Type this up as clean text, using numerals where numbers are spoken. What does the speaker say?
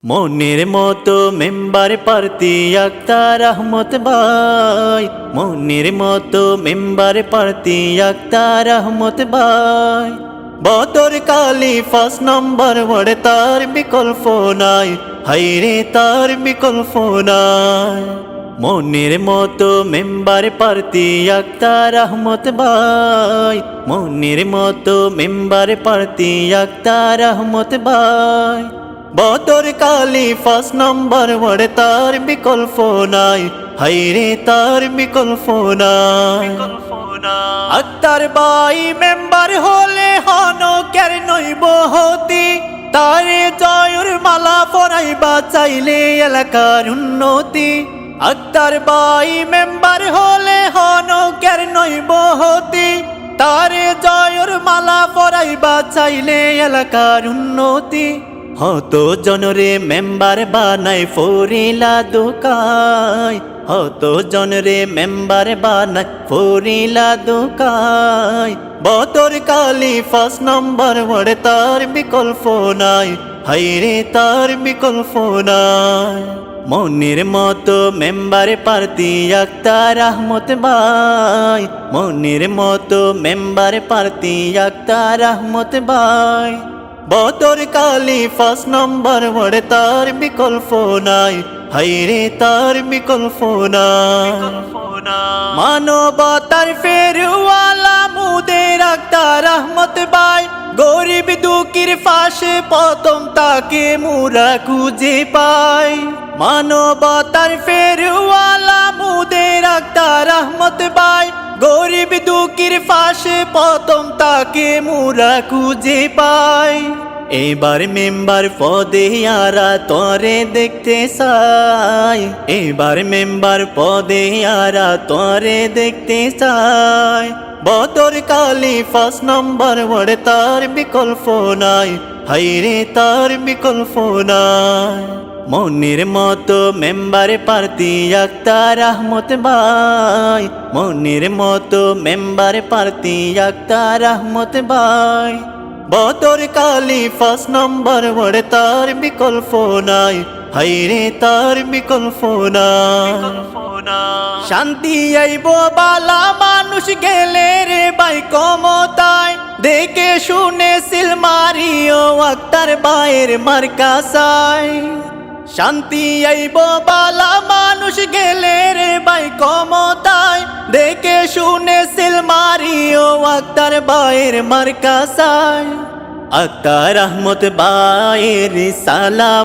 মনের মতো মেম্বার প্রার্থী আক্তার আহমদ ভাই, মনের মতো মেম্বার প্রার্থী আক্তার আহমদ ভাই। বদর কালী 5 নম্বর ওয়ার্ড, তার বিকল্প নাই, হাইরে তার বিকল্প নাই। মনের মতো মেম্বার প্রার্থী আক্তার আহমদ ভাই, মনের মতো মেম্বার প্রার্থী আক্তার আহমদ ভাই। বদর কালী 5 নম্বর ওয়ার্ড, তার বিকল্প নাই, হাইরে তার বিকল্প নাই। আক্তার ভাই মেম্বার হলে হনকের নইব হতি, তারে জয়ের মালা পরাইবা চাইলে এলাকার উন্নতি। আক্তার ভাই মেম্বার হলে হনকের নইব হতি, তারে জয়ের মালা পরাইবা চাইলে এলাকার উন্নতি। হত জনরে মেম্বার বানাই ফরিলা দোকাই, হত জনরে মেম্বার বানাই ফরিলা দোকাই। বদর কালী 5 নম্বর ওয়ার্ড, তার বিকল্প নাই, হাইরে তার বিকল্প নাই। মনের মতো মেম্বার প্রার্থী আক্তার আহমদ ভাই, মনের মতো মেম্বার প্রার্থী আক্তার আহমদ ভাই। বদর কালী 5 নম্বর ওয়ার্ড, তার বিকল্প নাই, হাইরে তার বিকল্প নাই। মানবতার ফেরওয়ালা মুদের আক্তার আহমদ ভাই, গরিব দুঃখীর পাশে প্রথম তাকে মুরা খুঁজে পাই। মানবতার ফেরওয়ালা মুদের আক্তার আহমদ ভাই, গরিব দুঃখীর পাশে প্রথম তাকে মুরা খুঁজে পাই। এবার মেম্বার পদে আরা তরে দেখতে চাই, এবার মেম্বার পদে আরা তরে দেখতে চাই। বদর কালী 5 নম্বর ওয়ার্ড, তার বিকল্প নাই, হাইরে তার বিকল্প নাই। মনের মতো মেম্বার প্রার্থী আক্তার আহমদ ভাই, মনের মতো মেম্বার প্রার্থী আক্তার আহমদ ভাই। বদর কালী 5 নম্বর ওয়ার্ড, তার বিকল্প নাই, হাইরে তার বিকল্প নাই। শান্তি আইব বালা মানুষ গেলে রে ভাই ক্ষমতায়, দেখে শুনে সিল মারিও আক্তার ভাইয়ের মার্কা চাই। শান্তি আইব বালা মানুষ গেলে রে ভাই ক্ষমতায়, দেখে শুনে সিল মারিও আক্তার ভাইয়ের মার্কা চাই। আক্তার আহমদ ভাইয়ের সালাম।